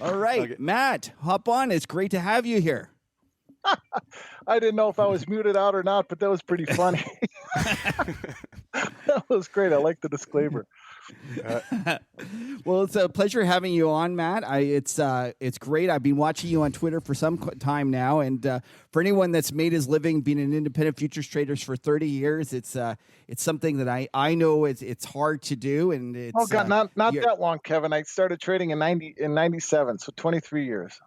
All right, Okay. Matt, hop on. It's great to have you here. I didn't know if I was muted out or not, but that was pretty funny. That was great. I like the disclaimer. Well, it's a pleasure having you on, Matt. It's great. I've been watching you on Twitter for some time now, and for anyone that's made his living being an independent futures traders for 30 years, it's something that I know it's hard to do, and it's Oh God, not that long, Kevin. I started trading in 97, so 23 years.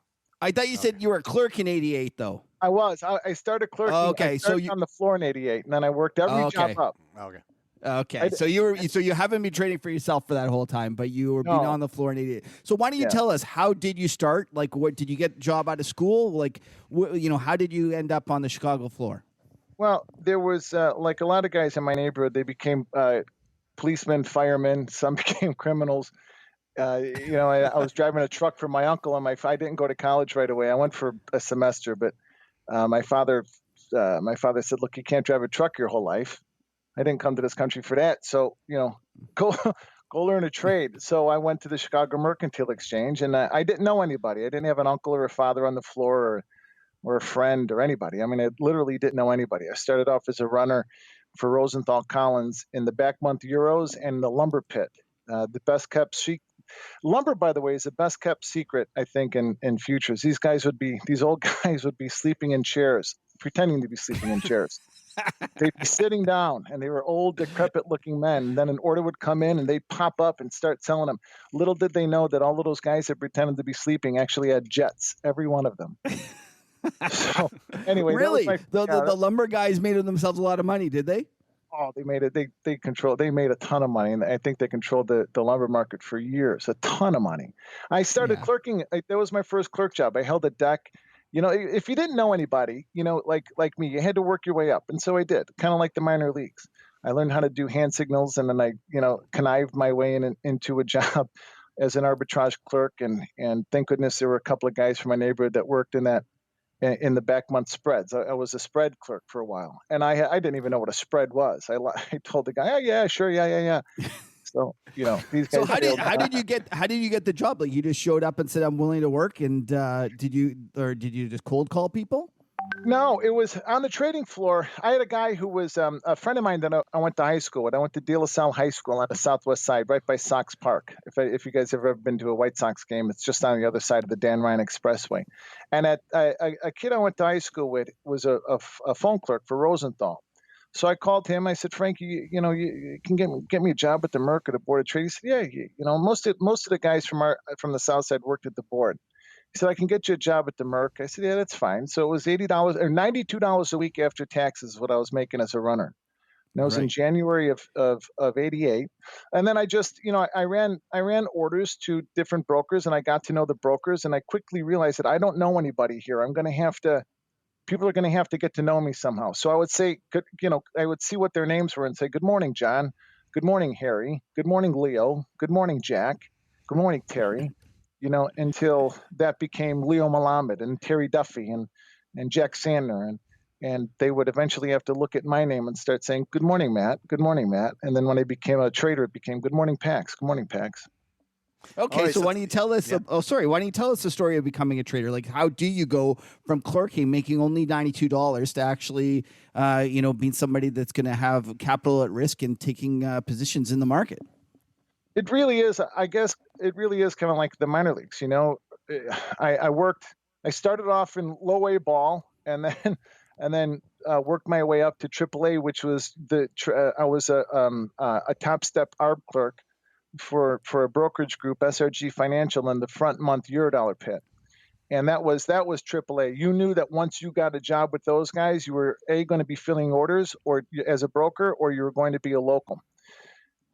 I thought you said you were a clerk in 88, though. I was. I started clerking. Okay, I started on the floor in 88, and then I worked every job up. Okay. Okay, so you haven't been trading for yourself for that whole time, but you were being on the floor in 88. So why don't you tell us, how did you start? Like, what did you get a job out of school? Like, how did you end up on the Chicago floor? Well, there was like a lot of guys in my neighborhood. They became policemen, firemen. Some became criminals. I was driving a truck for my uncle, and I didn't go to college right away. I went for a semester, but my father said, "Look, you can't drive a truck your whole life." I didn't come to this country for that. So, go learn a trade. So I went to the Chicago Mercantile Exchange, and I didn't know anybody. I didn't have an uncle or a father on the floor or a friend or anybody. I mean, I literally didn't know anybody. I started off as a runner for Rosenthal Collins in the back month Euros and the lumber pit. The best kept lumber, by the way, is the best kept secret, I think, in futures. These old guys would be sleeping in chairs, pretending to be sleeping in chairs. They'd be sitting down, and they were old, decrepit-looking men. And then an order would come in, and they'd pop up and start selling them. Little did they know that all of those guys that pretended to be sleeping actually had jets, every one of them. So anyway, really, the lumber guys made themselves a lot of money, did they? Oh, they made it. They made a ton of money, and I think they controlled the lumber market for years. A ton of money. I started clerking. That was my first clerk job. I held a deck. If you didn't know anybody, like me, you had to work your way up. And so I did, kind of like the minor leagues. I learned how to do hand signals, and then I, connived my way into a job as an arbitrage clerk. And thank goodness there were a couple of guys from my neighborhood that worked in the back month spreads. I was a spread clerk for a while, and I didn't even know what a spread was. I told the guy, "Oh yeah, sure, yeah." So these guys. So how did you get the job? Like, you just showed up and said, "I'm willing to work," and did you just cold call people? No, it was on the trading floor. I had a guy who was a friend of mine that I went to high school with. I went to De La Salle High School on the southwest side, right by Sox Park. If you guys have ever been to a White Sox game, it's just on the other side of the Dan Ryan Expressway. And a kid I went to high school with was a phone clerk for Rosenthal. So I called him. I said, "Frank, you can get me a job at the Merc or the Board of Trade." He said, "Yeah, most of the guys from the South Side worked at the board." He said, "I can get you a job at the Merc." I said, "Yeah, that's fine." So it was $80 or $92 a week after taxes, what I was making as a runner. And that was in January of 88. And then I just, I ran orders to different brokers, and I got to know the brokers, and I quickly realized that I don't know anybody here. People are going to have to get to know me somehow. So I would say, I would see what their names were and say, "Good morning, John. Good morning, Harry. Good morning, Leo. Good morning, Jack. Good morning, Terry." Until that became Leo Malamed and Terry Duffy and Jack Sandner. And they would eventually have to look at my name and start saying, "Good morning, Matt. Good morning, Matt." And then when I became a trader, it became, "Good morning, Pax. Good morning, Pax." Okay, so why don't you tell us? Yeah. Why don't you tell us the story of becoming a trader? Like, how do you go from clerking, making only $92, to actually, being somebody that's going to have capital at risk and taking positions in the market? It really is. I guess it really is kind of like the minor leagues. I started off in low A ball, and then worked my way up to AAA, which was I was a top step ARB clerk for a brokerage group, SRG Financial, in the front month Eurodollar pit. And that was AAA. You knew that once you got a job with those guys, you were going to be filling orders or as a broker, or you were going to be a local.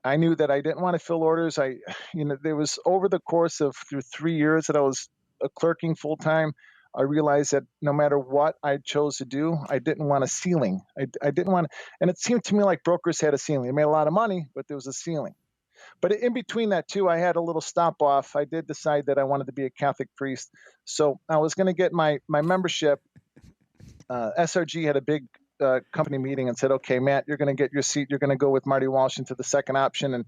I knew that I didn't want to fill orders. There was, over the course of through 3 years that I was clerking full time, I realized that no matter what I chose to do, I didn't want a ceiling. I didn't want, and it seemed to me like brokers had a ceiling. They made a lot of money, but there was a ceiling. But in between that too, I had a little stop off. I did decide that I wanted to be a Catholic priest, so I was going to get my membership. SRG had a big company meeting and said, "Okay, Matt, you're going to get your seat. You're going to go with Marty Walsh into the second option, and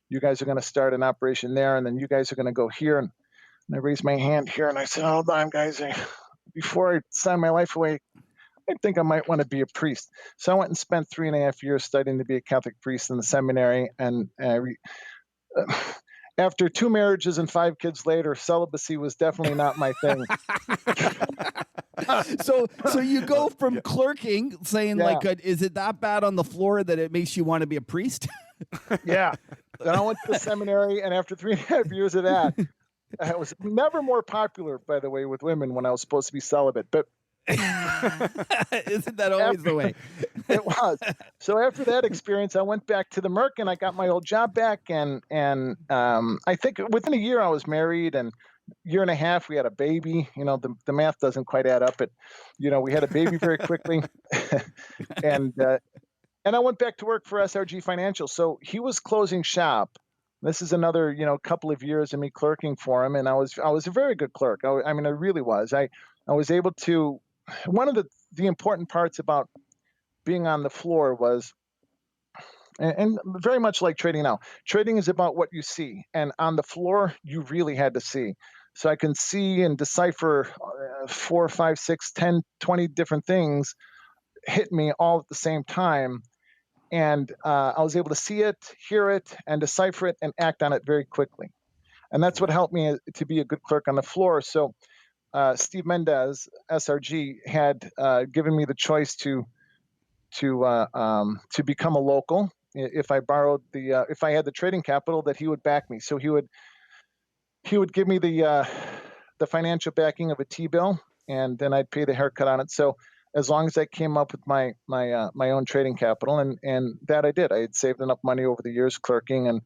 you guys are going to start an operation there, and then you guys are going to go here." And And I raised my hand here and I said, hold on, guys. Before I sign my life away, I think I might want to be a priest. So I went and spent 3.5 years studying to be a Catholic priest in the seminary. And after 2 marriages and 5 kids later, celibacy was definitely not my thing. So you go from clerking, saying Yeah. like, is it that bad on the floor that it makes you want to be a priest? Yeah. Then I went to the seminary, and after 3.5 years of that, I was never more popular, by the way, with women when I was supposed to be celibate. But isn't that always the way? It was. So after that experience, I went back to the Merc and I got my old job back. And I think within a year I was married, and year and a half we had a baby. You know, the math doesn't quite add up, but you know, we had a baby very quickly. and I went back to work for SRG Financial. So he was closing shop. This is another, you know, couple of years of me clerking for him, and I was a very good clerk. I mean, I really was. I was able to. One of the important parts about being on the floor was, and very much like trading now, trading is about what you see, and on the floor you really had to see. So I can see and decipher 4, 5, 6, 10, 20 different things hit me all at the same time, and I was able to see it, hear it, and decipher it and act on it very quickly. And that's what helped me to be a good clerk on the floor. So Steve Mendez, SRG, had given me the choice to become a local if I borrowed if I had the trading capital that he would back me. So he would give me the financial backing of a T-bill, and then I'd pay the haircut on it. So as long as I came up with my own trading capital, and that I did. I had saved enough money over the years clerking,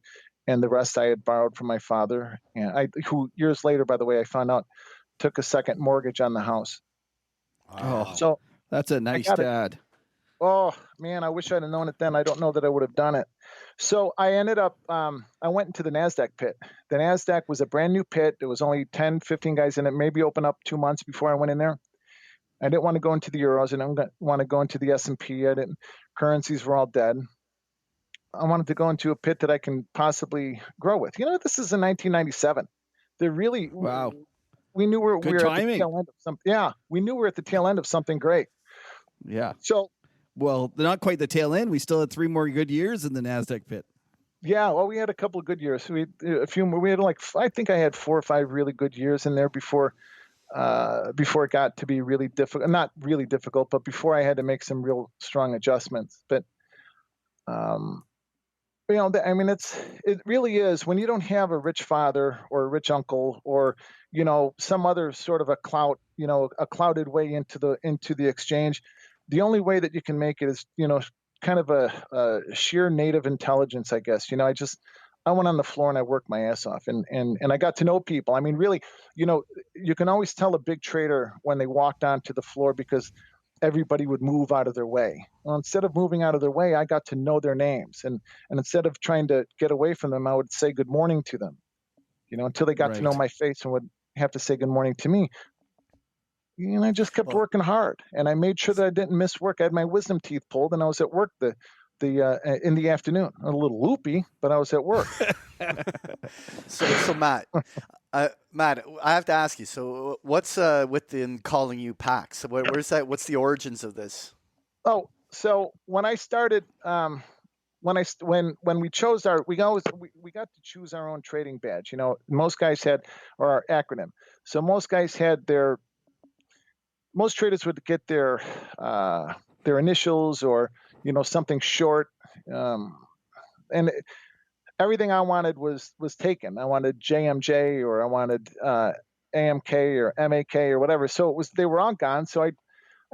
and the rest I had borrowed from my father, and who years later, by the way, I found out took a second mortgage on the house. Wow. Oh, so that's a nice dad. Oh man, I wish I'd have known it then. I don't know that I would have done it. So I ended up, I went into the NASDAQ pit. The NASDAQ was a brand new pit. There was only 10, 15 guys in it, maybe open up 2 months before I went in there. I didn't want to go into the Euros. I didn't want to go into the S&P. Currencies were all dead. I wanted to go into a pit that I can possibly grow with. You know, this is in 1997. They're really, wow. We knew we were timing. At the tail end of something. Yeah, we knew we were at the tail end of something great. Yeah. So, well, not quite the tail end. We still had 3 more good years in the NASDAQ pit. Yeah, well, we had a couple of good years. We had like, I think I had 4 or 5 really good years in there before it got to be really difficult. Not really difficult, but before I had to make some real strong adjustments. But you know, I mean, it really is when you don't have a rich father or a rich uncle or, you know, some other sort of a clouded way into the exchange. The only way that you can make it is, you know, kind of a sheer native intelligence, I guess. You know, I went on the floor and I worked my ass off, and I got to know people. I mean, really, you know, you can always tell a big trader when they walked onto the floor because everybody would move out of their way. Well, instead of moving out of their way, I got to know their names, and instead of trying to get away from them, I would say good morning to them, you know, until they got to know my face and would have to say good morning to me. And I just kept working hard, and I made sure that I didn't miss work. I had my wisdom teeth pulled, and I was at work in the afternoon. A little loopy, but I was at work. So Matt, Matt, I have to ask you. So what's within calling you PAX? Where's that? What's the origins of this? Oh, so when I started, when we chose we got to choose our own trading badge. You know, most guys had, or our acronym. So most traders would get their initials, or, you know, something short, and everything I wanted was taken. I wanted JMJ, or I wanted AMK or MAK or whatever. So they were all gone. So I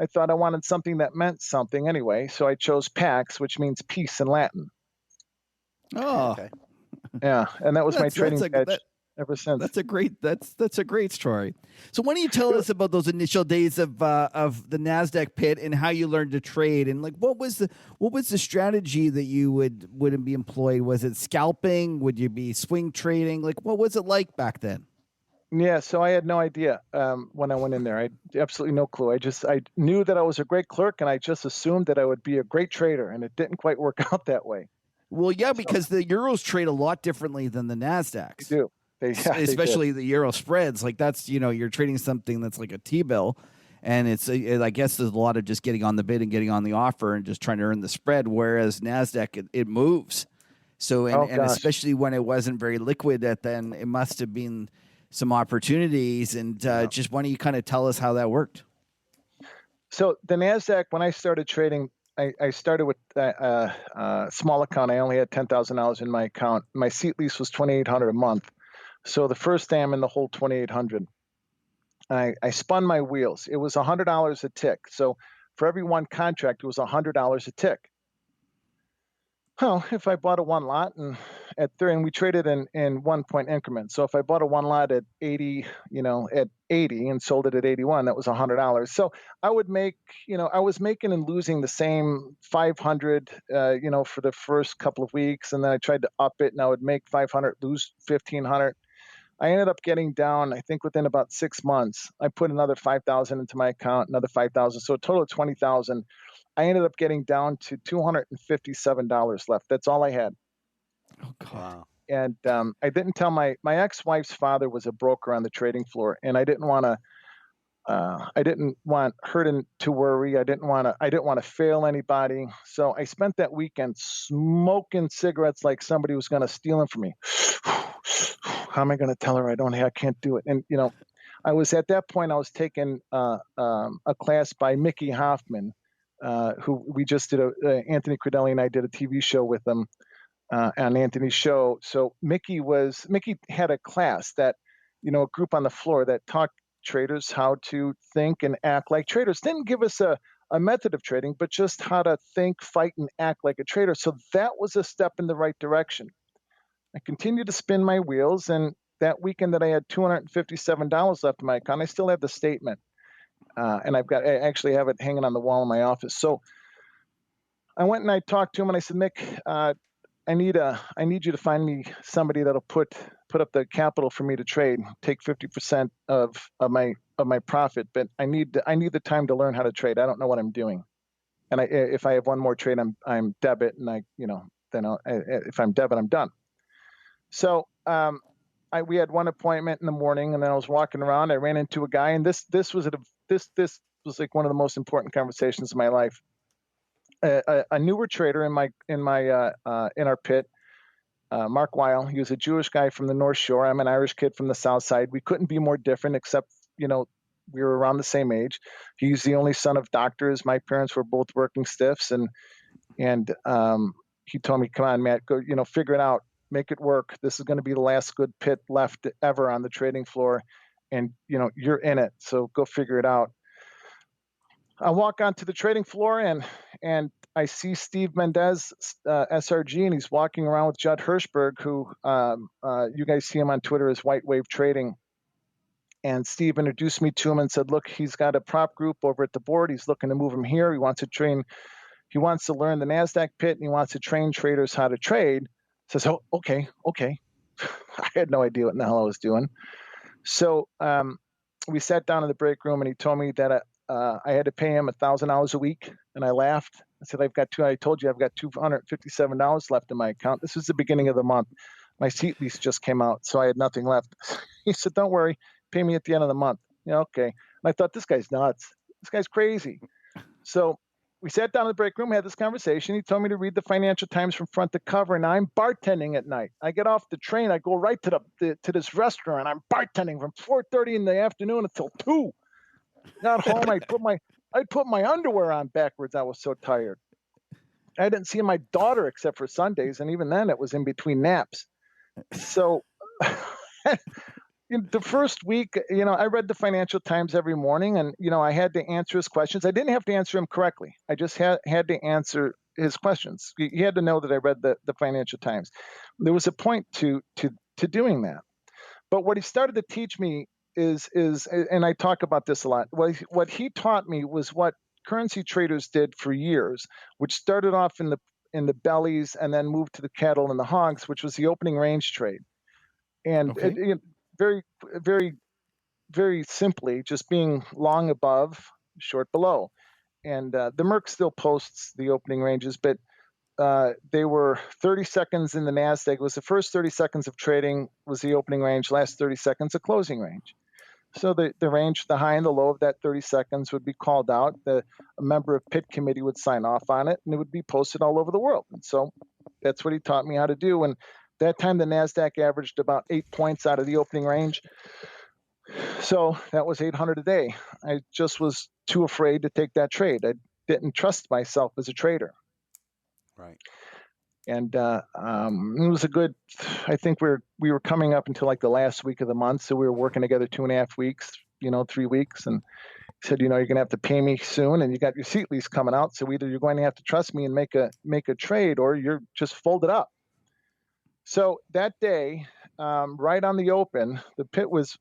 thought I wanted something that meant something anyway. So I chose PAX, which means peace in Latin. Oh, okay. Yeah, and that was my trading badge ever since. That's a great story. So why don't you tell us about those initial days of the NASDAQ pit and how you learned to trade, and like what was the strategy that you would be employed? Was it scalping? Would you be swing trading? Like what was it like back then? Yeah, so I had no idea when I went in there. I had absolutely no clue. I knew that I was a great clerk, and I just assumed that I would be a great trader, and it didn't quite work out that way. Well, yeah, because the Euros trade a lot differently than the NASDAQs. They do. They did. especially the euro spreads. Like that's, you're trading something that's like a T-bill, and I guess there's a lot of just getting on the bid and getting on the offer and just trying to earn the spread. Whereas NASDAQ, it moves. So, and gosh. especially when it wasn't very liquid, then it must have been some opportunities. And just why don't you kind of tell us how that worked? So the NASDAQ, when I started trading, I started with a small account. I only had $10,000 in my account. My seat lease was $2,800 a month. So the first day I'm in the whole $2,800. I spun my wheels. It was $100 a tick. So for every one contract, it was $100 a tick. Well, if I bought a one lot and we traded in 1 point increments. So if I bought a one lot at 80, at 80 and sold it at 81, that was $100. So I would make, I was making and losing the same 500, for the first couple of weeks. And then I tried to up it and I would make 500, lose 1,500. I ended up getting down, I think within about 6 months, I put another 5,000 into my account, another 5,000. So a total of 20,000. I ended up getting down to $257 left. That's all I had. Oh, God. Wow. And I didn't tell my ex-wife's father was a broker on the trading floor, and I didn't want her to worry. I didn't want to fail anybody. So I spent that weekend smoking cigarettes like somebody was going to steal them from me. How am I going to tell her I can't do it? And I was at that point. I was taking a class by Mickey Hoffman, who we just did Anthony Credelli and I did a TV show with him on Anthony's show. So Mickey had a class that, a group on the floor that taught traders how to think and act like traders. Didn't give us a method of trading, but just how to think, fight, and act like a trader. So that was a step in the right direction. I continued to spin my wheels, and that weekend that I had $257 left in my account, I still have the statement. And I actually have it hanging on the wall in my office. So I went and I talked to him and I said, Mick, I need you to find me somebody that'll put up the capital for me to trade, take 50% of my profit, but I need the time to learn how to trade. I don't know what I'm doing. And if I have one more trade, I'm debit, and if I'm debit, I'm done. So we had one appointment in the morning, and then I was walking around. I ran into a guy, and this was like one of the most important conversations of my life. A newer trader in our pit, Mark Weil. He was a Jewish guy from the North Shore. I'm an Irish kid from the South Side. We couldn't be more different, except we were around the same age. He's the only son of doctors. My parents were both working stiffs, and he told me, "Come on, Matt, go figure it out, make it work. This is going to be the last good pit left ever on the trading floor, and you're in it. So go figure it out." I walk onto the trading floor and I see Steve Mendez, SRG, and he's walking around with Judd Hirschberg, who you guys see him on Twitter as White Wave Trading. And Steve introduced me to him and said, "Look, he's got a prop group over at the board. He's looking to move him here. He wants to learn the NASDAQ pit, and he wants to train traders how to trade." I says, "Oh, okay." I had no idea what in the hell I was doing. So we sat down in the break room, and he told me that I had to pay him $1,000 a week, and I laughed. I said, I told you I've got $257 left in my account. This was the beginning of the month. My seat lease just came out, so I had nothing left. He said, "Don't worry, pay me at the end of the month." Okay. And I thought, this guy's nuts. This guy's crazy. So we sat down in the break room, had this conversation. He told me to read the Financial Times from front to cover, and I'm bartending at night. I get off the train, I go right to this restaurant. I'm bartending from 4:30 in the afternoon until 2. Got home, I put my underwear on backwards. I was so tired. I didn't see my daughter except for Sundays, and even then it was in between naps. So the first week, I read the Financial Times every morning, and I had to answer his questions. I didn't have to answer him correctly. I just had to answer his questions. He had to know that I read the Financial Times. There was a point to doing that. But what he started to teach me is, and I talk about this a lot. What he taught me was what currency traders did for years, which started off in the bellies and then moved to the cattle and the hogs, which was the opening range trade. And Okay. very, very, very simply, just being long above, short below. And the Merck still posts the opening ranges, but they were 30 seconds in the NASDAQ. It was the first 30 seconds of trading was the opening range, last 30 seconds a closing range. So the range, the high and the low of that 30 seconds would be called out. A member of pit committee would sign off on it, and it would be posted all over the world. And so that's what he taught me how to do. And that time, the NASDAQ averaged about 8 points out of the opening range. So that was 800 a day. I just was too afraid to take that trade. I didn't trust myself as a trader. Right. And it was a good, I think we were coming up until like the last week of the month. So we were working together 2.5 weeks, 3 weeks. And he said, you're going to have to pay me soon. And you got your seat lease coming out. So either you're going to have to trust me and make a trade, or you're just folded up. So that day, right on the open, the pit was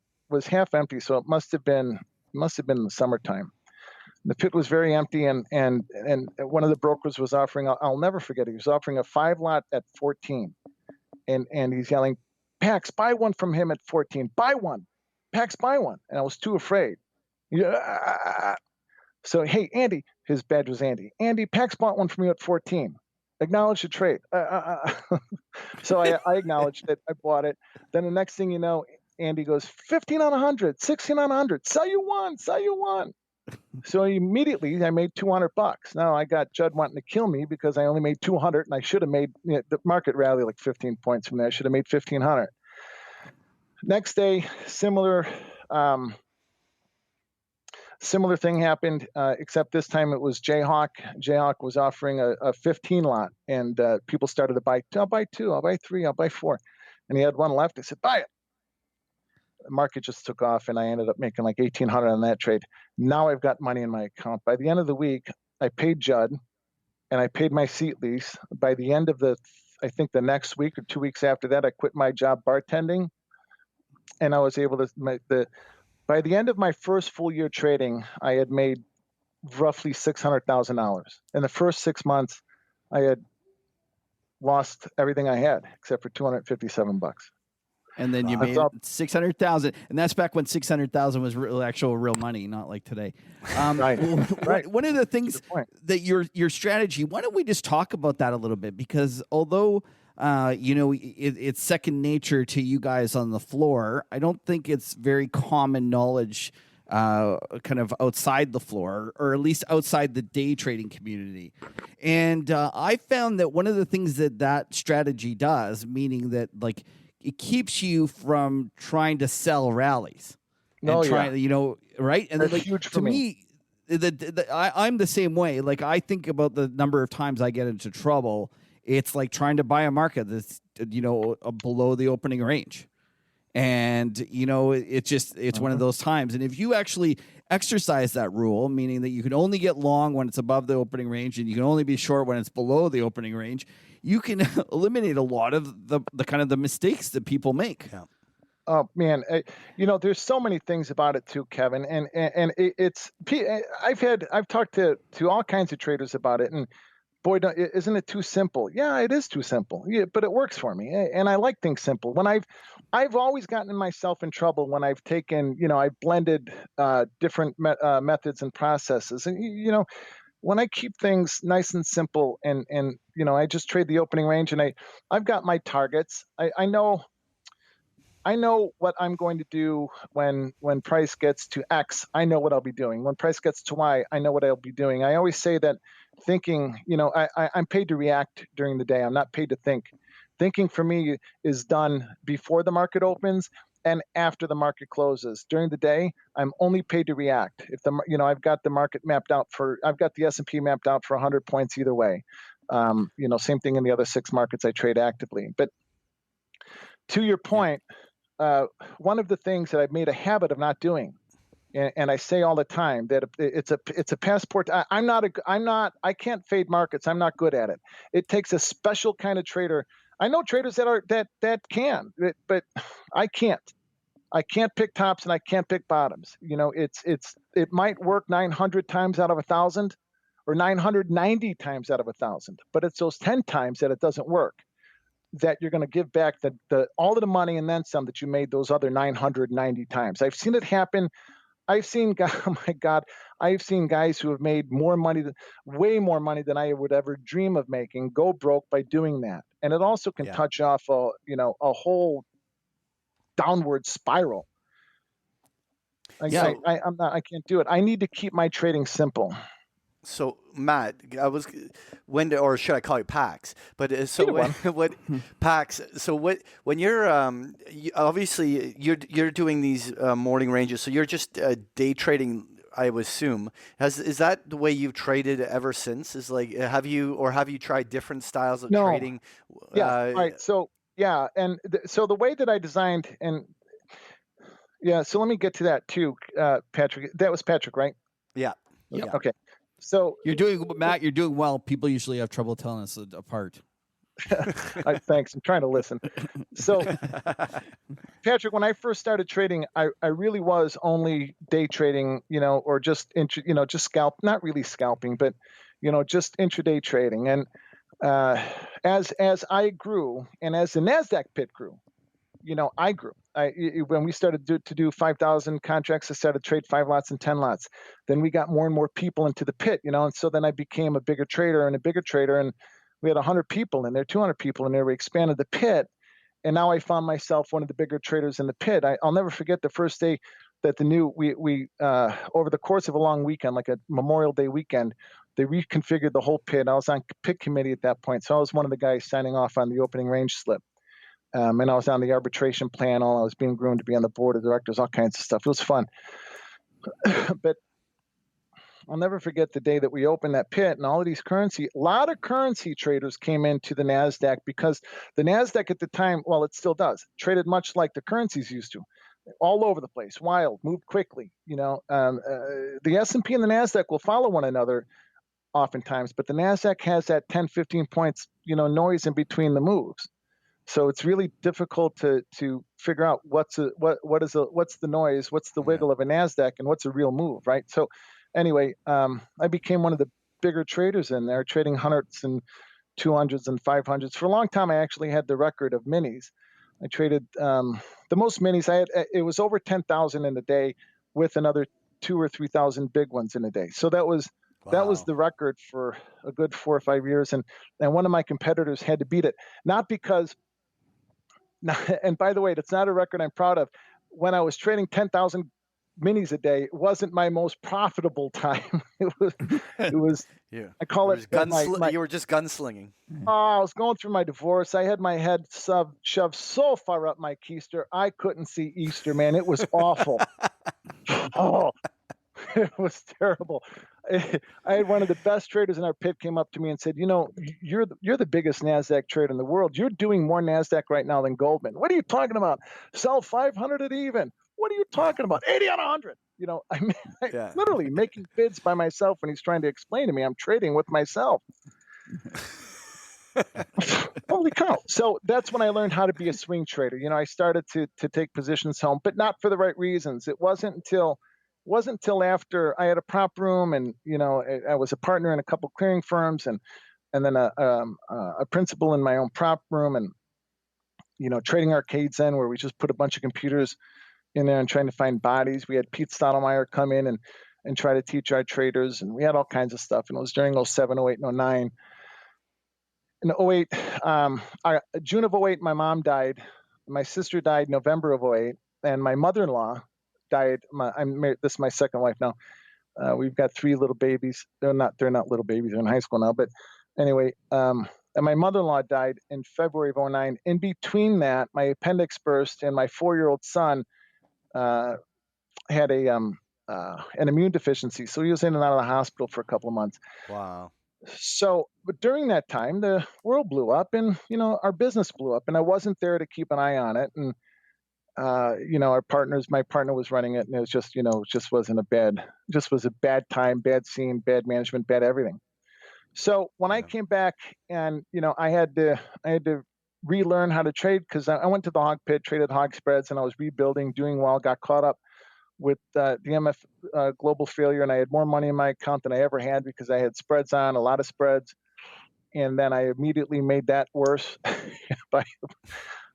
half empty. So it must have been in the summertime. The pit was very empty, and one of the brokers was offering, I'll never forget it, he was offering a 5-lot at 14. And he's yelling, Pax, buy one from him at 14. Buy one. Pax, buy one. And I was too afraid. Yeah. So, hey, Andy, his badge was Andy. Andy, Pax bought one from you at 14. Acknowledge the trade. So I acknowledged it. I bought it. Then the next thing you know, Andy goes, 15 on 100, 16 on 100. Sell you one. So immediately I made $200. Now I got Judd wanting to kill me because I only made 200, and I should have made the market rally like 15 points from there. I should have made 1,500. Next day, similar thing happened, except this time it was Jayhawk. Jayhawk was offering a 15-lot, and people started to buy. I'll buy 2, I'll buy 3, I'll buy 4, and he had one left. I said, buy it. The market just took off, and I ended up making like 1,800 on that trade. Now I've got money in my account. By the end of the week, I paid Judd, and I paid my seat lease. By the end of I think the next week or 2 weeks after that, I quit my job bartending, and I was able to by the end of my first full year trading, I had made roughly $600,000. In the first 6 months, I had lost everything I had except for $257. And then you made 600,000, and that's back when 600,000 was real money, not like today. Right. Right. One of the things that your strategy. Why don't we just talk about that a little bit? Because although it's second nature to you guys on the floor, I don't think it's very common knowledge, kind of outside the floor, or at least outside the day trading community. And I found that one of the things that strategy does, meaning that like, it keeps you from trying to sell rallies. Right? And that's then, huge to for me. I'm the same way. Like, I think about the number of times I get into trouble. It's like trying to buy a market that's, below the opening range. And, it's one of those times. And if you actually exercise that rule, meaning that you can only get long when it's above the opening range, and you can only be short when it's below the opening range, you can eliminate a lot of the kind of the mistakes that people make. Yeah. Oh man, there's so many things about it too, Kevin, and it's I've talked to all kinds of traders about it, and boy, isn't it too simple? Yeah, it is too simple. Yeah, but it works for me, and I like things simple. When I've always gotten myself in trouble when I've taken, I've blended different methods and processes, and when I keep things nice and simple, and I just trade the opening range, and I've got my targets. I know what I'm going to do when price gets to X. I know what I'll be doing. When price gets to Y, I know what I'll be doing. I always say that thinking, I'm paid to react during the day. I'm not paid to think. Thinking for me is done before the market opens and after the market closes. During the day, I'm only paid to react. If I've got the market mapped out I've got the S&P mapped out for 100 points either way. Same thing in the other 6 markets I trade actively. But to your point, one of the things that I've made a habit of not doing, and I say all the time that it's a passport. I can't fade markets. I'm not good at it. It takes a special kind of trader. I know traders that can, but I can't. I can't pick tops and I can't pick bottoms. It might work 900 times out of 1,000 or 990 times out of 1,000, but it's those 10 times that it doesn't work that you're going to give back all of the money and then some that you made those other 990 times. I've seen it happen I've seen guys, oh my God, I've seen guys who have made more money, way more money than I would ever dream of making, go broke by doing that. And it also can Yeah. touch off a whole downward spiral. Yeah. I can't do it. I need to keep my trading simple. So Matt, or should I call you Pax? But so Either one. what Pax? So when you're obviously you're doing these morning ranges, so you're just day trading, I would assume. Is that the way you've traded ever since? Is like have you tried different styles of No. trading? Yeah. All right. So yeah, and so the way that I designed, and yeah, so let me get to that too, Patrick. That was Patrick, right? Yeah. Yep. Yeah. Okay. So You're doing, Matt. You're doing well. People usually have trouble telling us apart. thanks. I'm trying to listen. So Patrick, when I first started trading, I really was only day trading, or just just not really scalping, but just intraday trading. And as I grew, and as the Nasdaq pit grew, I grew. When we started to do 5,000 contracts, I started to trade 5 lots and 10 lots. Then we got more and more people into the pit, and so then I became a bigger trader and a bigger trader, and we had 100 people in there, 200 people in there. We expanded the pit, and now I found myself one of the bigger traders in the pit. I'll never forget the first day that we over the course of a long weekend, like a Memorial Day weekend, they reconfigured the whole pit. I was on pit committee at that point, so I was one of the guys signing off on the opening range slip. And I was on the arbitration panel. I was being groomed to be on the board of directors, all kinds of stuff. It was fun. But I'll never forget the day that we opened that pit, and a lot of currency traders came into the NASDAQ, because the NASDAQ at the time, well, it still does, traded much like the currencies used to, all over the place, wild, moved quickly. The S&P and the NASDAQ will follow one another oftentimes, but the NASDAQ has that 10, 15 points, noise in between the moves. So it's really difficult to figure out what's the noise, what's the wiggle of a NASDAQ, and what's a real move, right? So anyway, I became one of the bigger traders in there, trading hundreds and 200s and 500s. For a long time, I actually had the record of minis. I traded the most minis. It was over 10,000 in a day, with another 2,000 or 3,000 big ones in a day. So that was the record for a good 4 or 5 years, and one of my competitors had to beat it, not because. And by the way, that's not a record I'm proud of. When I was trading 10,000 minis a day, it wasn't my most profitable time. It was. Yeah. I call it. You were just gunslinging. I was going through my divorce. I had my head shoved so far up my keister, I couldn't see Easter, man. It was awful. Oh, it was terrible. I had one of the best traders in our pit came up to me and said, you're the biggest NASDAQ trader in the world. You're doing more NASDAQ right now than Goldman. What are you talking about? Sell 500 at even. What are you talking about? 80 on 100. I'm literally making bids by myself when he's trying to explain to me I'm trading with myself. Holy cow. So that's when I learned how to be a swing trader. I started to take positions home, but not for the right reasons. It wasn't until after I had a prop room, and I was a partner in a couple clearing firms, and then a principal in my own prop room, and trading arcades then, where we just put a bunch of computers in there and trying to find bodies. We had Pete Stottlemyre come in and try to teach our traders, and we had all kinds of stuff. And it was during 07, 08, and 09. In 08, June of 08, my mom died. My sister died November of 08, and my mother-in-law died. I'm married. This is my second wife now. We've got 3 little babies. They're not little babies. They're in high school now. But anyway, and my mother-in-law died in February of 09. In between that, my appendix burst, and my 4-year-old son had an immune deficiency. So he was in and out of the hospital for a couple of months. Wow. So, but during that time, the world blew up, and our business blew up, and I wasn't there to keep an eye on it. And my partner was running it, and it was just, was a bad time, bad scene, bad management, bad everything. So when I came back, and I had to relearn how to trade, because I went to the hog pit, traded hog spreads, and I was rebuilding, doing well, got caught up with the MF global failure, and I had more money in my account than I ever had, because I had spreads on, a lot of spreads, and then I immediately made that worse by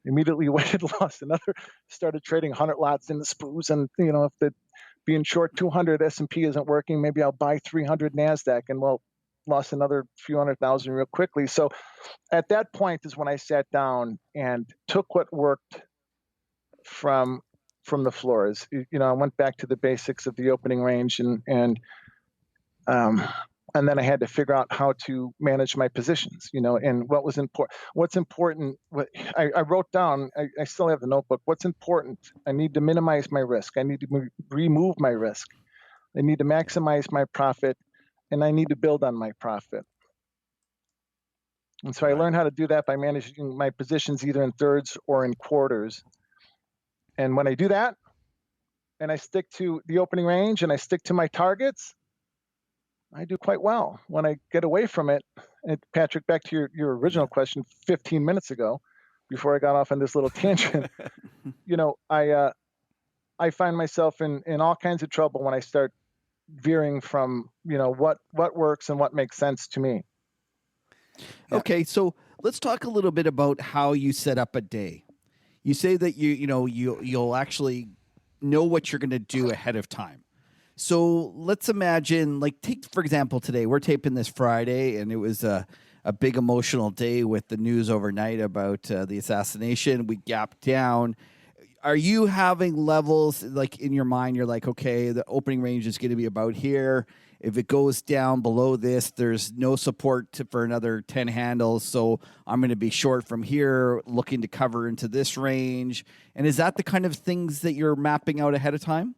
immediately waited, lost another, started trading 100 lots in the spoos, and if the being short 200 S&P isn't working. Maybe I'll buy 300 NASDAQ, and lost another few 100,000 real quickly. So at that point is when I sat down and took what worked from the floors. I went back to the basics of the opening range, and then I had to figure out how to manage my positions, and what was important. What's important, I wrote down, I still have the notebook. What's important? I need to minimize my risk. I need to remove my risk. I need to maximize my profit, and I need to build on my profit. And so I learned how to do that by managing my positions either in thirds or in quarters. And when I do that, and I stick to the opening range and I stick to my targets, I do quite well. When I get away from it, and Patrick, back to your original question 15 minutes ago, before I got off on this little tangent, I find myself in all kinds of trouble when I start veering from, what works and what makes sense to me. Okay, so let's talk a little bit about how you set up a day. You say that you'll actually know what you're going to do ahead of time. So let's imagine, take, for example, today, we're taping this Friday, and it was a big emotional day with the news overnight about the assassination. We gapped down. Are you having levels, in your mind, you're like, okay, the opening range is going to be about here. If it goes down below this, there's no support for another 10 handles, so I'm going to be short from here, looking to cover into this range. And is that the kind of things that you're mapping out ahead of time?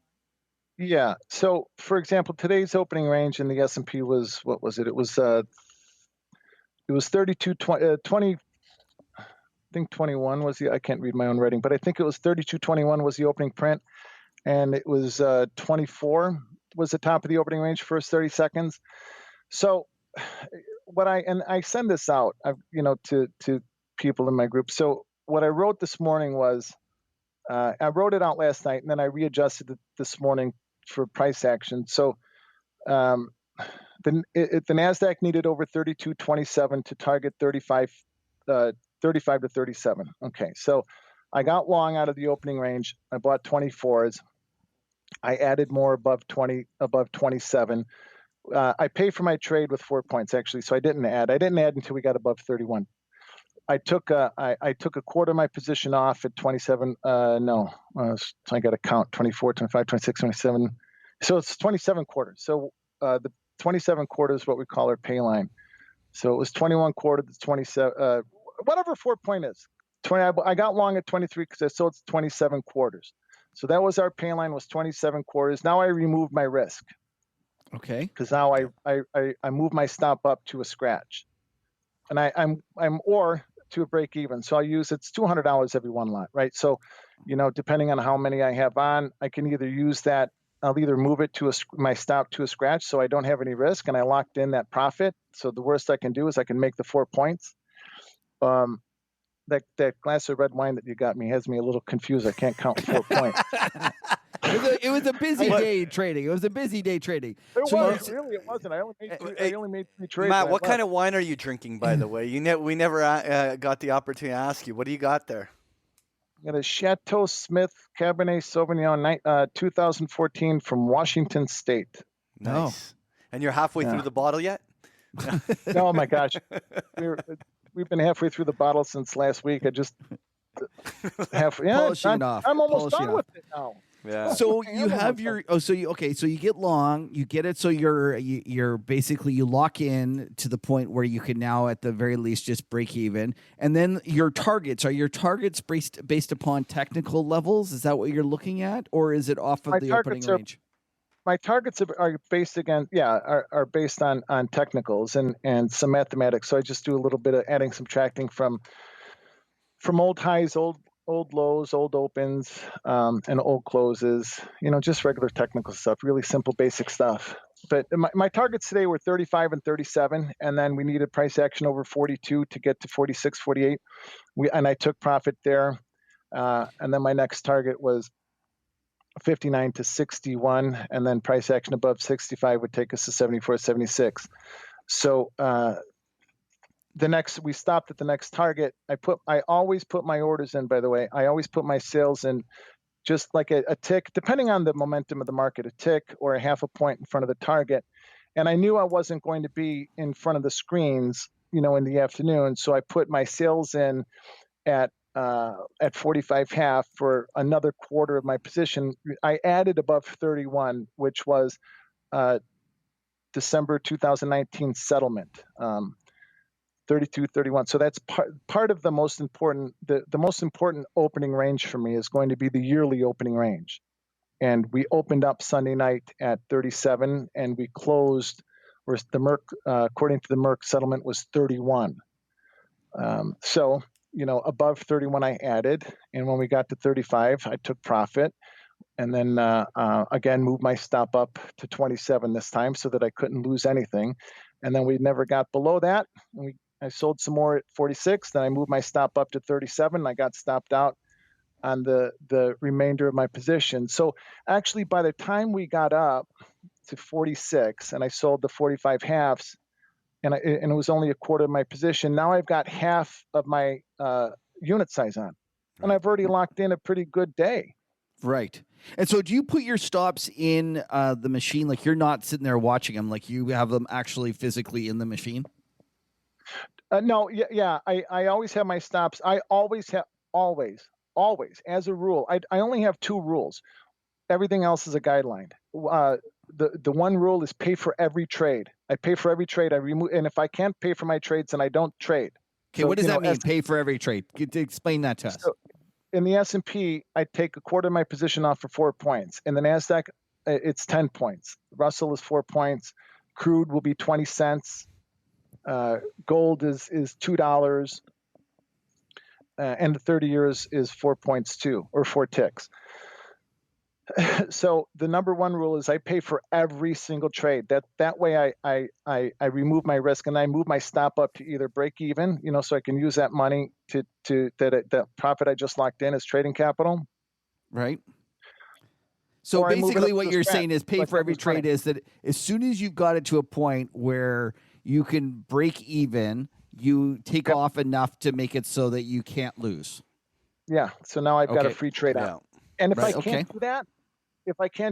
Yeah. So, for example, today's opening range in the S&P was, what was it? It was 3220. I think 21 was I can't read my own writing, but I think it was 3221 was the opening print, and it was 24 was the top of the opening range, first 30 seconds. So, I send this out, to people in my group. So what I wrote this morning was, I wrote it out last night, and then I readjusted it this morning for price action. So the NASDAQ needed over 32.27 to target 35 to 37. Okay, so I got long out of the opening range. I bought 24s. I added more above 27. I pay for my trade with 4 points, actually, so I didn't add until we got above 31. I took a quarter of my position off at 27. So I got to count 24, 25, 26, 27. So it's 27 quarters. So the 27 quarters is what we call our pay line. So it was 21 quarter, that's 27, whatever 4 point is. 20. I got long at 23 because I sold 27 quarters. So that was our pay line, was 27 quarters. Now I removed my risk. Okay. Because now I move my stop up to a scratch, and I'm or to a break even. So it's $200 every one lot, right? So, depending on how many I have on, I can either use that. I'll either move it to my stop to a scratch, so I don't have any risk, and I locked in that profit. So the worst I can do is I can make the 4 points. That glass of red wine that you got me has me a little confused. I can't count 4 points. It was a busy day trading. It was a busy day trading. It wasn't. I only made 3 trades. Matt, what kind of wine are you drinking, by the way? We never got the opportunity to ask you. What do you got there? I got a Chateau Smith Cabernet Sauvignon 2014 from Washington State. Nice. Oh. And you're halfway through the bottle yet? Oh my gosh. We've been halfway through the bottle since last week. I just I'm almost done with it now. Yeah. So you have so you get long, you get it. So you're basically, you lock in to the point where you can now at the very least just break even. And then are your targets based upon technical levels? Is that what you're looking at? Or is it off of the opening range? My targets are based are based on technicals and some mathematics. So I just do a little bit of adding, subtracting from old highs, old lows, old opens, and old closes, just regular technical stuff, really simple, basic stuff. But my targets today were 35 and 37, and then we needed price action over 42 to get to 46, 48. And I took profit there. And then my next target was 59 to 61, and then price action above 65 would take us to 74, 76. So we stopped at the next target. I always put my orders in, by the way. I always put my sales in just like a tick, depending on the momentum of the market, a tick or a half a point in front of the target. And I knew I wasn't going to be in front of the screens, in the afternoon. So I put my sales in at 45 half for another quarter of my position. I added above 31, which was December 2019 settlement, 32.31. So that's part of the most important. The most important opening range for me is going to be the yearly opening range. And we opened up Sunday night at 37, and we closed, or the Merck, according to the Merck settlement, was 31. So, above 31 I added, and when we got to 35, I took profit, and then again moved my stop up to 27 this time so that I couldn't lose anything. And then we never got below that. I sold some more at 46. Then I moved my stop up to 37. And I got stopped out on the remainder of my position. So actually, by the time we got up to 46 and I sold the 45 halves, and it was only a quarter of my position, now I've got half of my unit size on. And I've already locked in a pretty good day. Right. And so do you put your stops in the machine? Like you're not sitting there watching them, like you have them actually physically in the machine? No, yeah. I always have my stops. I always, as a rule. I only have 2 rules. Everything else is a guideline. The one rule is pay for every trade. I pay for every trade. I remove, and if I can't pay for my trades, then I don't trade. Okay, so, what does that mean? Pay for every trade. Explain that to us. So in the S&P, I take a quarter of my position off for 4 points. In the NASDAQ, it's 10 points. Russell is 4 points. Crude will be 20 cents. Gold is $2. And the 30 years is 4 points too, or 4 ticks. So the number one rule is I pay for every single trade. That way I remove my risk, and I move my stop up to either break even, so I can use that money to that profit I just locked in as trading capital. Right. So basically what you're saying is pay for every trade is that as soon as you've got it to a point where you can break even, you take off enough to make it so that you can't lose. Yeah. So now I've got a free trade out. And if I can't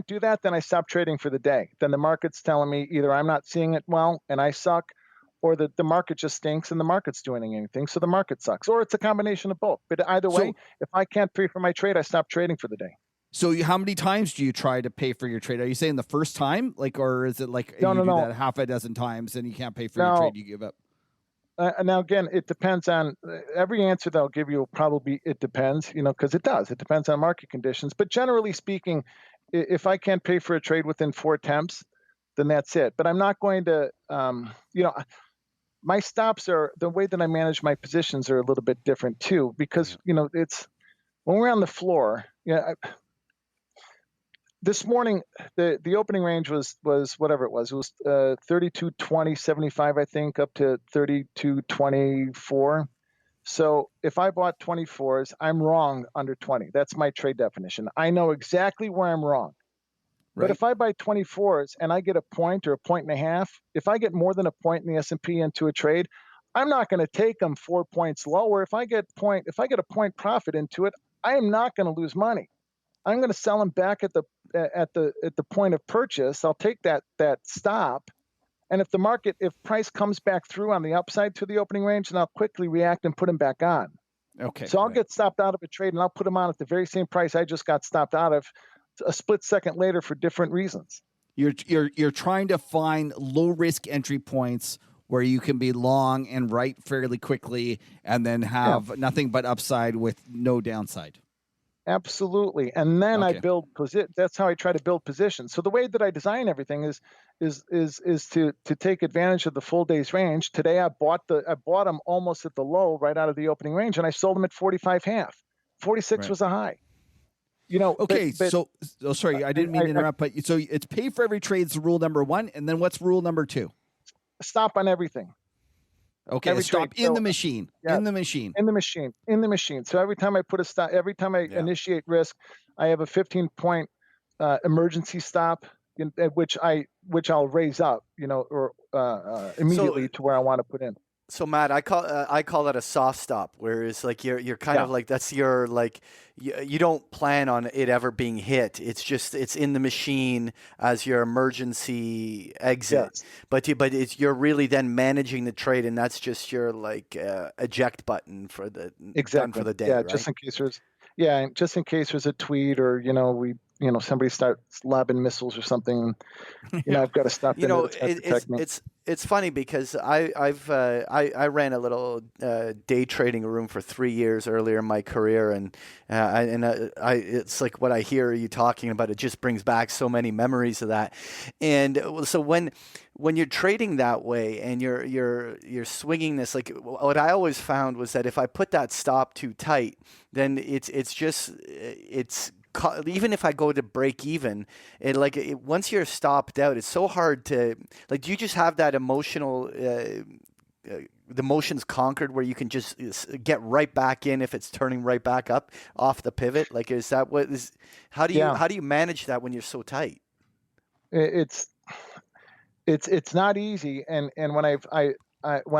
do that, then I stop trading for the day. Then the market's telling me either I'm not seeing it well and I suck, or the market just stinks and the market's doing anything, so the market sucks. Or it's a combination of both. But either way, if I can't pay for my trade, I stop trading for the day. So how many times do you try to pay for your trade? Are you saying the first time? Or is it like do that half a dozen times and you can't pay for your trade, you give up? Now, again, it depends on every answer that I'll give you will probably be, it depends, because it does. It depends on market conditions. But generally speaking, if I can't pay for a trade within 4 attempts, then that's it. But I'm not going to, my stops are, the way that I manage my positions are a little bit different too, because, it's when we're on the floor, this morning, the opening range was whatever it was. It was 32.20.75, I think, up to 32.24. So if I bought 24s, I'm wrong under 20. That's my trade definition. I know exactly where I'm wrong. Right. But if I buy 24s and I get a point or a point and a half, if I get more than a point in the S&P into a trade, I'm not going to take them 4 points lower. If I get a point profit into it, I am not going to lose money. I'm going to sell them back at the point of purchase. I'll take that stop, and if price comes back through on the upside to the opening range, then I'll quickly react and put them back on. Okay. So I'll get stopped out of a trade, and I'll put them on at the very same price I just got stopped out of, a split second later for different reasons. You're trying to find low risk entry points where you can be long and right fairly quickly, and then have nothing but upside with no downside. Absolutely. And then I build that's how I try to build positions. So the way that I design everything is to take advantage of the full day's range. Today I bought them almost at the low right out of the opening range, and I sold them at 45 half. 46 was a high. Okay, sorry, I didn't mean to interrupt, but so it's pay for every trade is rule number 1, and then what's rule number 2? Stop on everything. Okay, stop in the machine. Yeah, in the machine. So every time I put a stop, every time I initiate risk, I have a 15-point emergency stop, which I'll raise up, or immediately to where I want to put in. So Matt, I call that a soft stop, whereas like you're kind Yeah. of like that's your like you don't plan on it ever being hit. It's just it's in the machine as your emergency exit, Yes. but it's you're really then managing the trade, and that's just your like eject button for the done for Exactly. the day, Yeah. right? Just in case there's a tweet or somebody starts lobbing missiles or something. Yeah. I've got to stop You them. know, That's going to protect me. it's funny because I ran a little day trading room for 3 years earlier in my career, and it's like what I hear you talking about. It just brings back so many memories of that. And so when you're trading that way and you're swinging this, like what I always found was that if I put that stop too tight, then it's even if I go to break even, once you're stopped out, it's so hard to like. Do you just have that emotional, the emotions conquered, where you can just get right back in if it's turning right back up off the pivot? Like, is that what is? Yeah. How do you manage that when you're so tight? It's it's not easy. And when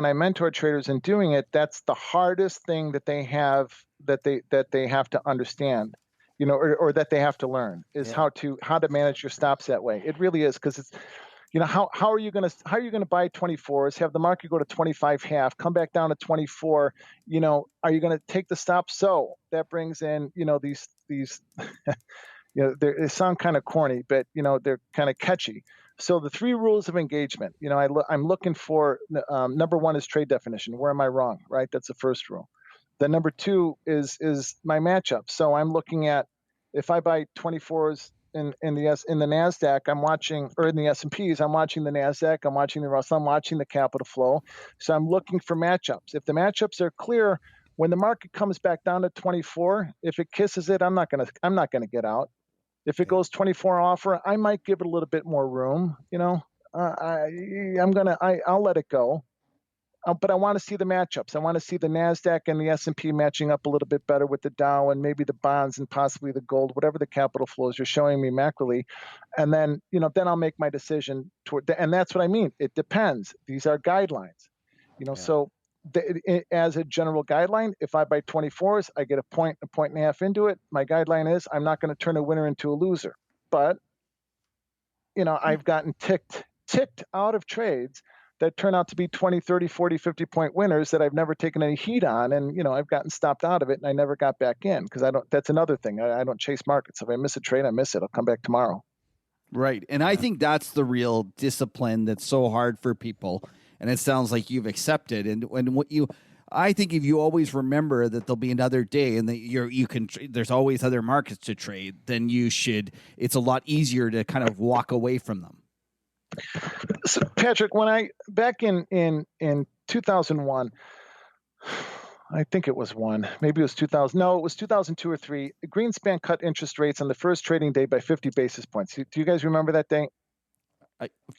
I mentor traders in doing it, that's the hardest thing that they have to understand, or that they have to learn is Yeah, how to manage your stops that way. It really is, because it's how are you going to buy 24s, have the market go to 25 half, come back down to 24? Are you going to take the stop? So that brings in these they sound kind of corny, but they're kind of catchy. So the three rules of engagement, I'm looking for, number one is trade definition. Where am I wrong? Right, that's the first rule. Then number two is my matchup. So I'm looking at, if I buy 24s in the Nasdaq, I'm watching, or in the S&Ps, I'm watching the Nasdaq, I'm watching the Russell, I'm watching the capital flow. So I'm looking for matchups. If the matchups are clear, when the market comes back down to 24, if it kisses it, I'm not gonna get out. If it yeah, goes 24 offer, I might give it a little bit more room. I'll let it go. But I want to see the matchups. I want to see the Nasdaq and the S&P matching up a little bit better with the Dow, and maybe the bonds and possibly the gold, whatever the capital flows you're showing me macroly. And then I'll make my decision and that's what I mean. It depends. These are guidelines. yeah. So as a general guideline, if I buy 24s, I get a point and a half into it. My guideline is I'm not going to turn a winner into a loser. But I've gotten ticked out of trades that turn out to be 20, 30, 40, 50 point winners that I've never taken any heat on. And, I've gotten stopped out of it and I never got back in, because that's another thing. I don't chase markets. If I miss a trade, I miss it. I'll come back tomorrow. Right. And I think that's the real discipline that's so hard for people. And it sounds like you've accepted. And I think if you always remember that there'll be another day and that there's always other markets to trade, then it's a lot easier to kind of walk away from them. So Patrick, back in 2001, I think it was maybe it was 2000. No, it was 2002 or 3. Greenspan cut interest rates on the first trading day by 50 basis points. Do you guys remember that day?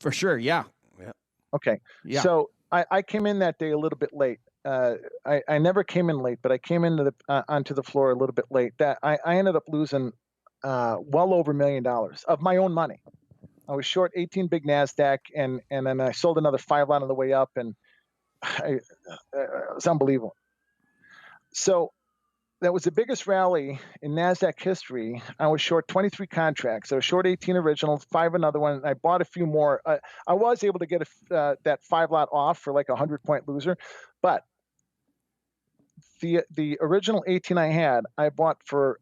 For sure. Yeah. Yeah. Okay. Yeah. So I came in that day a little bit late. I never came in late, but I came into onto the floor a little bit late. That I ended up losing well over $1 million of my own money. I was short 18 big Nasdaq, and then I sold another 5 lot on the way up, and it was unbelievable. So that was the biggest rally in Nasdaq history. I was short 23 contracts. I was short 18 originals, 5 another one. I bought a few more. I was able to get that 5 lot off for like a 100-point loser, but the original 18 I had, I bought for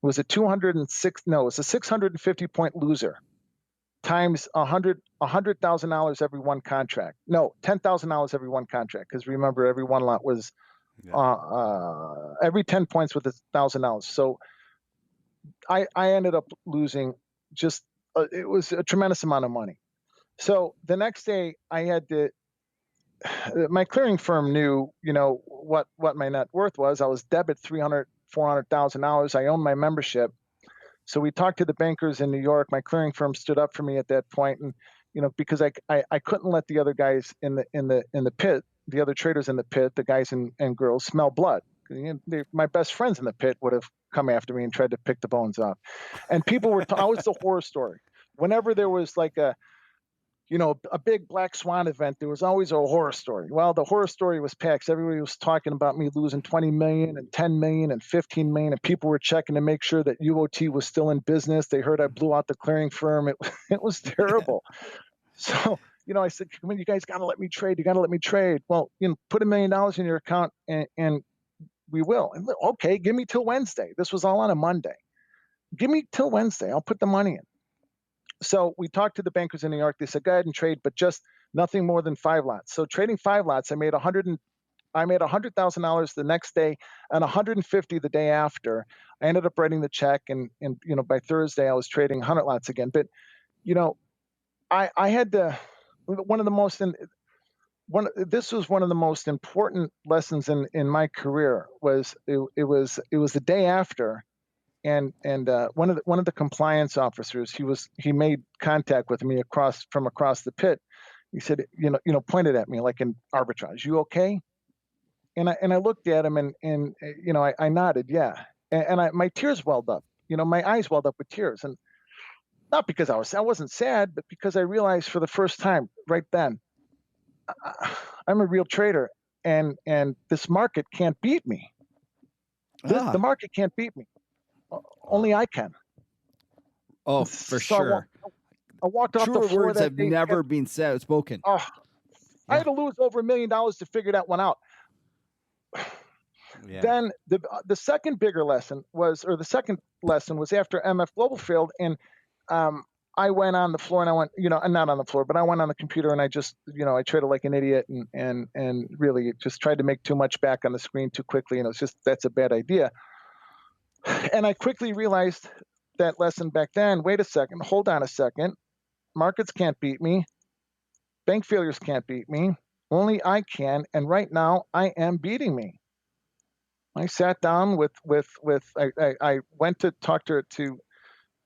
was a 206. No, it was a 650-point loser times $100,000 every one contract. No, $10,000 every one contract. Because remember, every one lot was every 10 points with $1,000. So I ended up losing just it was a tremendous amount of money. So the next day I had to. My clearing firm knew, what my net worth was. I was debit $400,000. I owned my membership. So we talked to the bankers in New York. My clearing firm stood up for me at that point, and because I couldn't let the other guys in the pit, the other traders in the pit, the guys and girls, smell blood. My best friends in the pit would have come after me and tried to pick the bones off. And people were I was the horror story. Whenever there was like a big black swan event, there was always a horror story. Well, the horror story was packed. Everybody was talking about me losing 20 million and 10 million and 15 million, and people were checking to make sure that UOT was still in business. They heard I blew out the clearing firm. It was terrible. So, I said, come on, you guys got to let me trade. You got to let me trade. Well, put $1 million in your account and we will. And okay, give me till Wednesday. This was all on a Monday. Give me till Wednesday. I'll put the money in. So we talked to the bankers in New York. They said, go ahead and trade, but just nothing more than 5 lots. So trading 5 lots, I made $100,000 the next day and 150 the day after. I ended up writing the check, and by Thursday I was trading 100 lots again. But I had to. This was one of the most important lessons in my career. It was the day after. And one of the compliance officers, he made contact with me from across the pit. He said, pointed at me like in arbitrage. You okay? And I looked at him and I nodded, yeah. And my tears welled up. My eyes welled up with tears, and not because I wasn't sad, but because I realized for the first time right then, I'm a real trader, and this market can't beat me. The market can't beat me. Only I can. Oh, for sure. I walked off the Truer floor words have never been spoken. I had to lose over $1 million to figure that one out. Yeah. Then the second lesson was after MF Global failed, and I went on the floor and I went, not on the floor, but I went on the computer and I just, I traded like an idiot and really just tried to make too much back on the screen too quickly, and that's a bad idea. And I quickly realized that lesson back then. Wait a second, hold on a second. Markets can't beat me. Bank failures can't beat me. Only I can. And right now I am beating me. I sat down I went to talk to the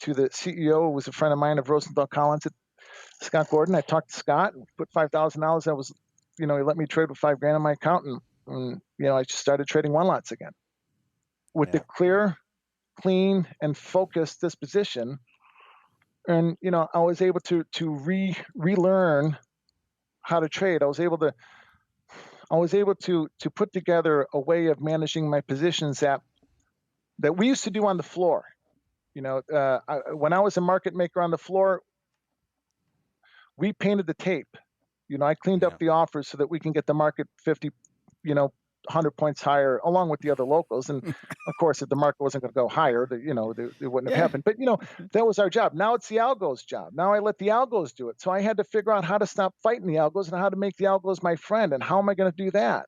CEO, who was a friend of mine of Rosenthal Collins, Scott Gordon. I talked to Scott and put $5,000. That was, he let me trade with $5,000 in my account, and I just started trading 1 lots again with the clear, clean, and focused disposition. And I was able to relearn how to trade. I was able to put together a way of managing my positions that we used to do on the floor. When I was a market maker on the floor, we painted the tape. I cleaned up the offers so that we can get the market 50, 100 points higher, along with the other locals. And of course, if the market wasn't going to go higher, it wouldn't have happened. But that was our job. Now it's the algos' job. Now I let the algos do it. So I had to figure out how to stop fighting the algos and how to make the algos my friend. And how am I going to do that?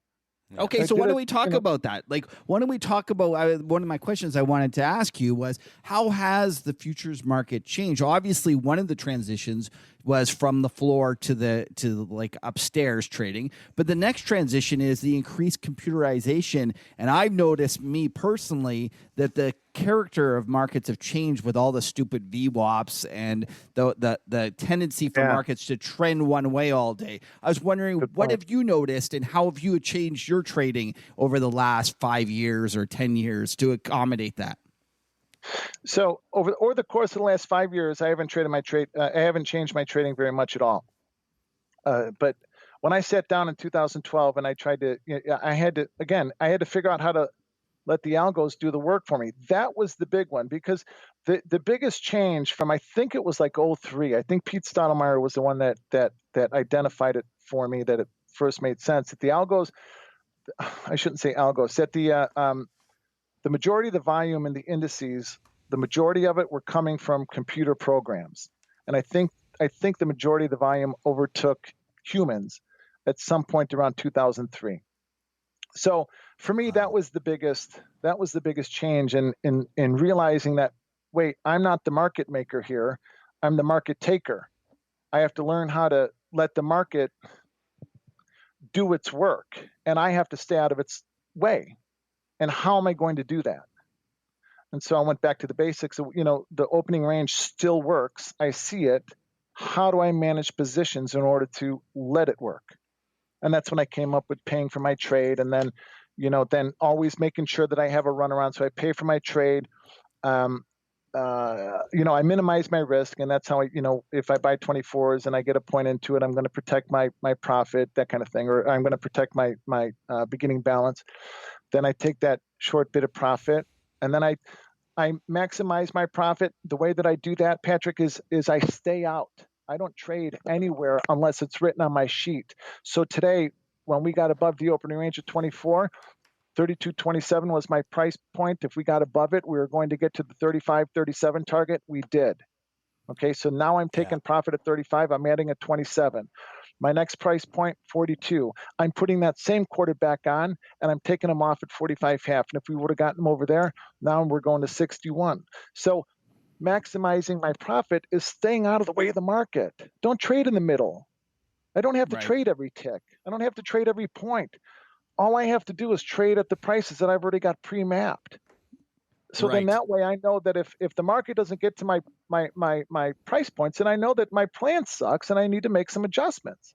Okay, so why don't we talk about that? Like, why don't we talk about one of my questions I wanted to ask you was, how has the futures market changed? Obviously, one of the transitions was from the floor to like upstairs trading, but the next transition is the increased computerization. And I've noticed, me personally, that the character of markets have changed with all the stupid VWAPs and the tendency for markets to trend one way all day. I was wondering, what have you noticed, and how have you changed your trading over the last 5 years or 10 years to accommodate that? So over the course of the last 5 years, I haven't changed my trading very much at all. But when I sat down in 2012 and I tried to, I had to figure out how to let the algos do the work for me. That was the big one, because the biggest change from, I think it was like 2003. I think Pete Stottlemyre was the one that identified it for me, that it first made sense. That the algos, I shouldn't say algos, that the majority of the volume in the indices, the majority of it were coming from computer programs. And I think the majority of the volume overtook humans at some point around 2003. So for me, that was the biggest change in realizing that, wait, I'm not the market maker here. I'm the market taker. I have to learn how to let the market do its work, and I have to stay out of its way. And how am I going to do that? And so I went back to the basics. The opening range still works. I see it. How do I manage positions in order to let it work? And that's when I came up with paying for my trade, and then, then always making sure that I have a runaround. So I pay for my trade. I minimize my risk, and that's how if I buy 24s and I get a point into it, I'm going to protect my profit, that kind of thing, or I'm going to protect my beginning balance. Then I take that short bit of profit, and then I maximize my profit. The way that I do that, Patrick, is I stay out. I don't trade anywhere unless it's written on my sheet. So today, when we got above the opening range of 24, 32.27 was my price point. If we got above it, we were going to get to the 35.37 target. We did. Okay, so now I'm taking profit at 35. I'm adding at 27. My next price point, 42. I'm putting that same quarterback on, and I'm taking them off at 45 half. And if we would have gotten them over there, now we're going to 61. So maximizing my profit is staying out of the way of the market. Don't trade in the middle. I don't have to trade every tick. I don't have to trade every point. All I have to do is trade at the prices that I've already got pre-mapped. So then that way I know that if the market doesn't get to my price points, then I know that my plan sucks and I need to make some adjustments.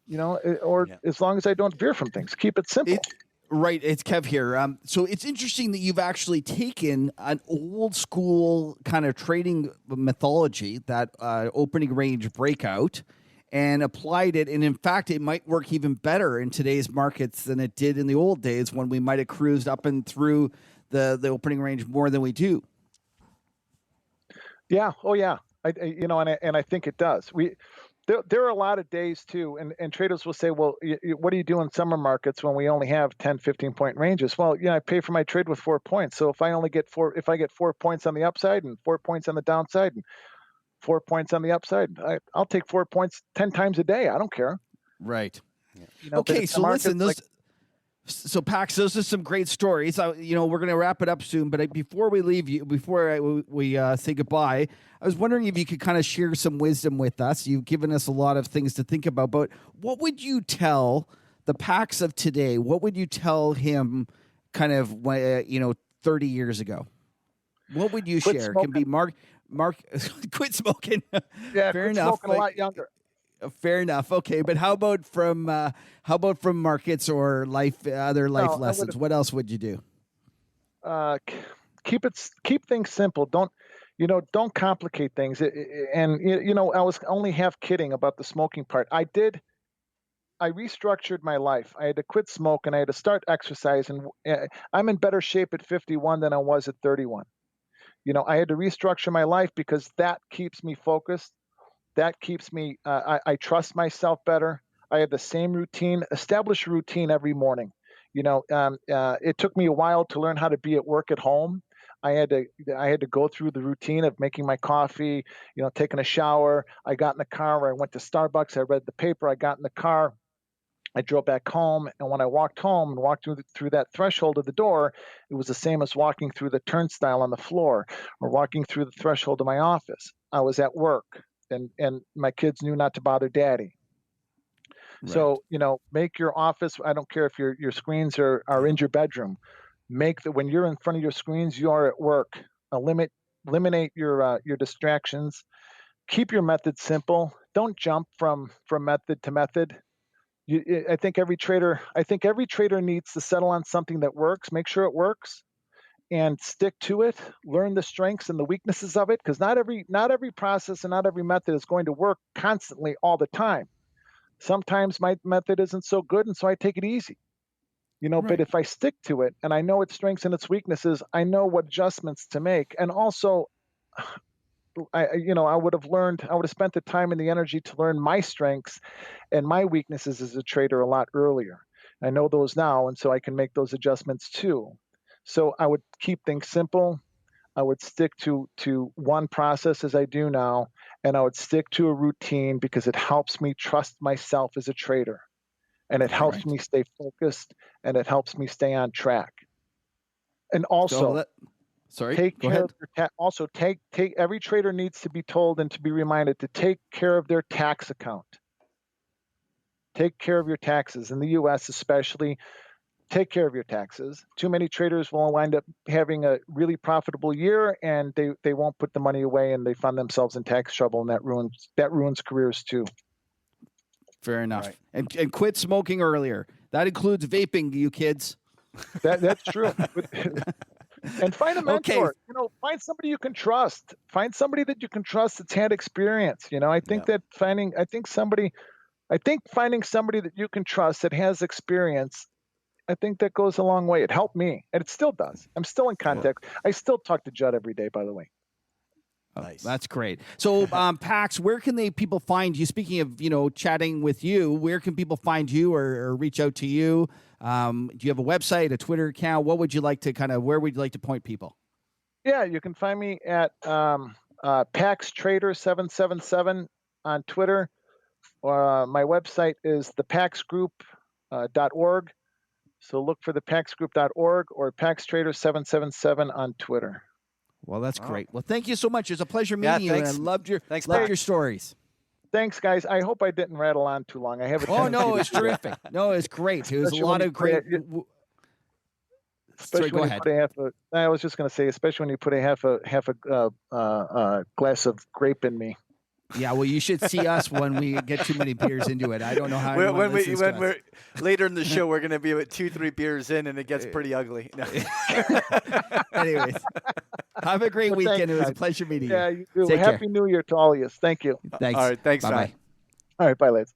As long as I don't veer from things, keep it simple. It's Kev here. So it's interesting that you've actually taken an old school kind of trading methodology, that opening range breakout, and applied it. And in fact, it might work even better in today's markets than it did in the old days when we might have cruised up and through the opening range more than we do. Yeah. Oh, yeah. I think it does. There are a lot of days too, and traders will say, well, what do you do in summer markets when we only have 10, 15 point ranges? Well, I pay for my trade with 4 points. So if I get 4 points on the upside and 4 points on the downside and 4 points on the upside, I'll take 4 points 10 times a day. I don't care. Right. Okay. So listen, so Pax, those are some great stories. We're going to wrap it up soon, but before we leave you, we say goodbye, I was wondering if you could kind of share some wisdom with us. You've given us a lot of things to think about, but what would you tell the Pax of today? What would you tell him kind of, 30 years ago? What would you share? Smoking. Can be Mark, quit smoking. Yeah, fair enough. Smoking a lot younger. Fair enough. Okay, but how about from markets or other life lessons? What else would you do? Keep things simple. Don't complicate things. I was only half kidding about the smoking part. I restructured my life. I had to quit smoking. I had to start exercising. I'm in better shape at 51 than I was at 31. I had to restructure my life because that keeps me focused. That keeps me, I trust myself better. I have the same routine, established routine every morning. It took me a while to learn how to be at work at home. I had to go through the routine of making my coffee, taking a shower. I got in the car, or I went to Starbucks. I read the paper. I got in the car. I drove back home, and when I walked home and walked through that threshold of the door, it was the same as walking through the turnstile on the floor or walking through the threshold of my office. I was at work. And my kids knew not to bother daddy. Right. So, make your office, I don't care if your screens are in your bedroom, when you're in front of your screens, you are at work. Eliminate your distractions. Keep your method simple. Don't jump from method to method. I think every trader needs to settle on something that works, make sure it works, and stick to it. Learn the strengths and the weaknesses of it, because not every process and not every method is going to work constantly all the time. Sometimes my method isn't so good, and so I take it easy. Right. But if I stick to it and I know its strengths and its weaknesses, I know what adjustments to make. And also, I would have spent the time and the energy to learn my strengths and my weaknesses as a trader a lot earlier. I know those now, and so I can make those adjustments too. So I would keep things simple. I would stick to one process as I do now, and I would stick to a routine because it helps me trust myself as a trader, and it helps me stay focused, and it helps me stay on track. And also, take care of your take every trader needs to be told and to be reminded to take care of their tax account. Take care of your taxes in the U.S. especially. Take care of your taxes. Too many traders will wind up having a really profitable year, and they won't put the money away, and they find themselves in tax trouble, and that ruins careers too. Fair enough. Right. And quit smoking earlier. That includes vaping, you kids. That's true. And find a mentor. Okay. You know, find somebody you can trust. Find somebody that you can trust that's had experience. You know, I think Yeah. that finding somebody that you can trust that has experience, I think that goes a long way. It helped me, and it still does. I'm still in contact. I still talk to Judd every day, by the way. Nice. That's great. So, Pax, where can people find you? Speaking of, chatting with you, where can people find you or reach out to you? Do you have a website, a Twitter account? What would you like to where would you like to point people? Yeah, you can find me at Pax Trader 777 on Twitter. My website is thepaxgroup.org. So look for thepaxgroup.org or Pax Trader 777 on Twitter. Well, that's great. Well, thank you so much. It's a pleasure meeting you, and I loved your stories. Thanks, guys. I hope I didn't rattle on too long. I have a Oh no, it's terrific. No, it's great. It was a lot of great. Especially go when ahead. you put I was just going to say, especially when you put a half a glass of grape in me. Yeah, well, you should see us when we get too many beers into it. I don't know how. When we're later in the show, we're going to be with 2-3 beers in, and it gets pretty ugly. No. Anyways, have a great weekend. Thanks, it was guys. a pleasure meeting you. Yeah, you too. Take Happy care. New Year to all of you. Thank you. Thanks. All right, thanks, Bye-bye. Matt. All right, bye, lads.